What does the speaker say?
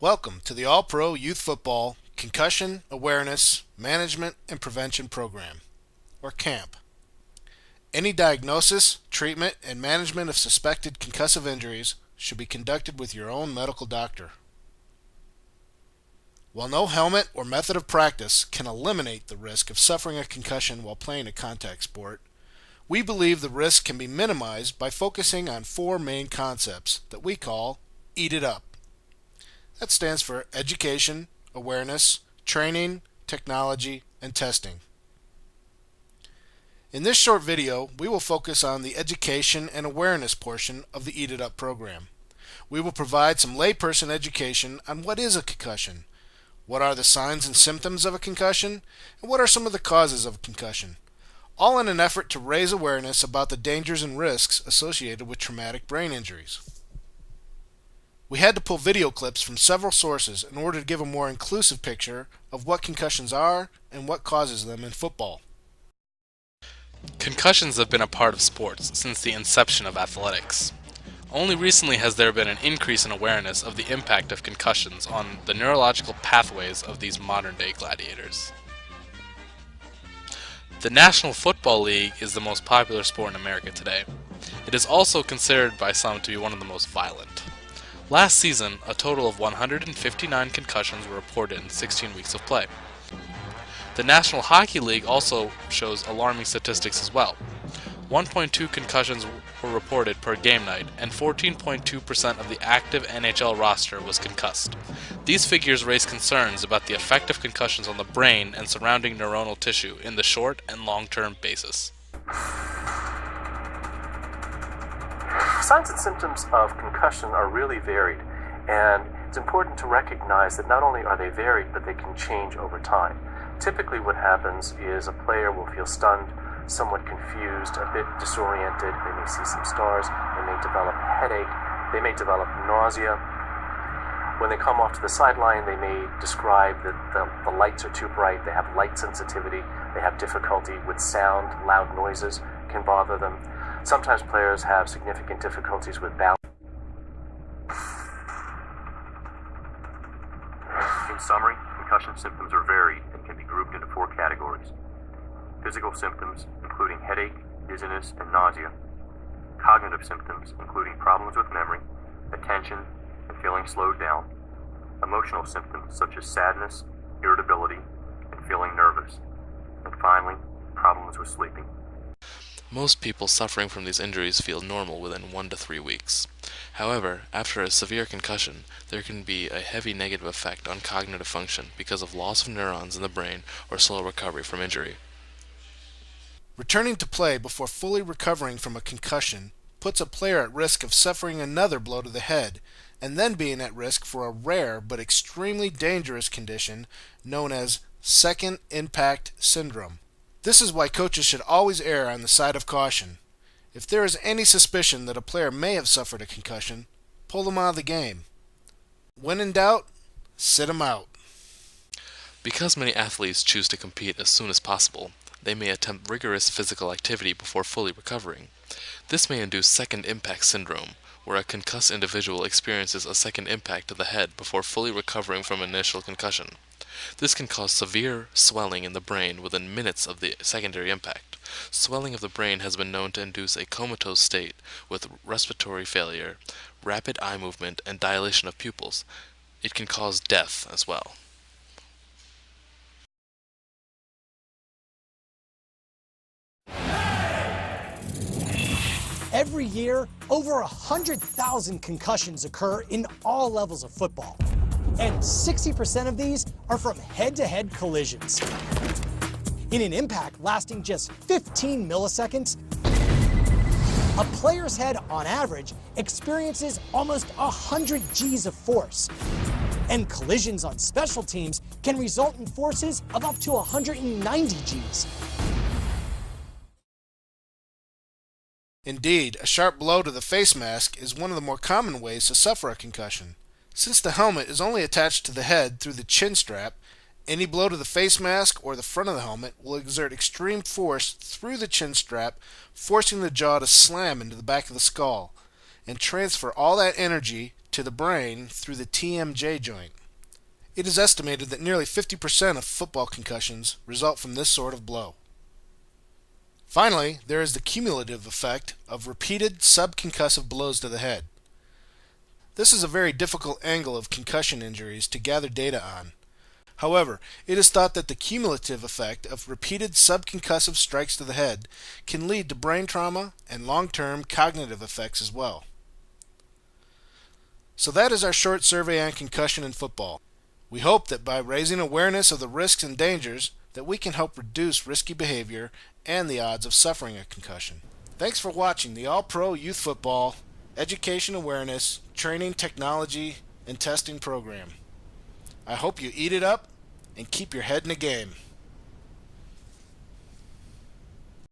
Welcome to the All-Pro Youth Football Concussion Awareness, Management, and Prevention Program, or CAMP. Any diagnosis, treatment, and management of suspected concussive injuries should be conducted with your own medical doctor. While no helmet or method of practice can eliminate the risk of suffering a concussion while playing a contact sport, we believe the risk can be minimized by focusing on four main concepts that we call EAT IT UP. That stands for education, awareness, training, technology, and testing. In this short video, we will focus on the education and awareness portion of the EAT IT UP program. We will provide some layperson education on what is a concussion, what are the signs and symptoms of a concussion, and what are some of the causes of a concussion, all in an effort to raise awareness about the dangers and risks associated with traumatic brain injuries. We had to pull video clips from several sources in order to give a more inclusive picture of what concussions are and what causes them in football. Concussions have been a part of sports since the inception of athletics. Only recently has there been an increase in awareness of the impact of concussions on the neurological pathways of these modern-day gladiators. The National Football League is the most popular sport in America today. It is also considered by some to be one of the most violent. Last season, a total of 159 concussions were reported in 16 weeks of play. The National Hockey League also shows alarming statistics as well. 1.2 concussions were reported per game night, and 14.2% of the active NHL roster was concussed. These figures raise concerns about the effect of concussions on the brain and surrounding neuronal tissue in the short and long-term basis. Signs and symptoms of concussion are really varied, and it's important to recognize that not only are they varied, but they can change over time. Typically what happens is a player will feel stunned, somewhat confused, a bit disoriented, they may see some stars, they may develop a headache, they may develop nausea. When they come off to the sideline, they may describe that the lights are too bright, they have light sensitivity, they have difficulty with sound, loud noises can bother them. Sometimes players have significant difficulties with balance. In summary, concussion symptoms are varied and can be grouped into four categories. Physical symptoms, including headache, dizziness, and nausea. Cognitive symptoms, including problems with memory, attention, and feeling slowed down. Emotional symptoms, such as sadness, irritability, and feeling nervous. And finally, problems with sleeping. Most people suffering from these injuries feel normal within 1 to 3 weeks. However, after a severe concussion, there can be a heavy negative effect on cognitive function because of loss of neurons in the brain or slow recovery from injury. Returning to play before fully recovering from a concussion puts a player at risk of suffering another blow to the head, and then being at risk for a rare but extremely dangerous condition known as second impact syndrome. This is why coaches should always err on the side of caution. If there is any suspicion that a player may have suffered a concussion, pull them out of the game. When in doubt, sit them out. Because many athletes choose to compete as soon as possible, they may attempt rigorous physical activity before fully recovering. This may induce second impact syndrome, where a concussed individual experiences a second impact to the head before fully recovering from initial concussion. This can cause severe swelling in the brain within minutes of the secondary impact. Swelling of the brain has been known to induce a comatose state with respiratory failure, rapid eye movement, and dilation of pupils. It can cause death as well. Every year, over 100,000 concussions occur in all levels of football. And 60% of these are from head-to-head collisions. In an impact lasting just 15 milliseconds, a player's head, on average, experiences almost 100 Gs of force. And collisions on special teams can result in forces of up to 190 Gs. Indeed, a sharp blow to the face mask is one of the more common ways to suffer a concussion. Since the helmet is only attached to the head through the chin strap, any blow to the face mask or the front of the helmet will exert extreme force through the chin strap, forcing the jaw to slam into the back of the skull. and transfer all that energy to the brain through the TMJ joint. It is estimated that nearly 50% of football concussions result from this sort of blow. Finally, there is the cumulative effect of repeated subconcussive blows to the head. This is a very difficult angle of concussion injuries to gather data on. However, it is thought that the cumulative effect of repeated subconcussive strikes to the head can lead to brain trauma and long-term cognitive effects as well. So that is our short survey on concussion in football. We hope that by raising awareness of the risks and dangers, that we can help reduce risky behavior and the odds of suffering a concussion. Thanks for watching the All-Pro Youth Football Education Awareness, Training, Technology, and Testing program. I hope you eat it up and keep your head in the game.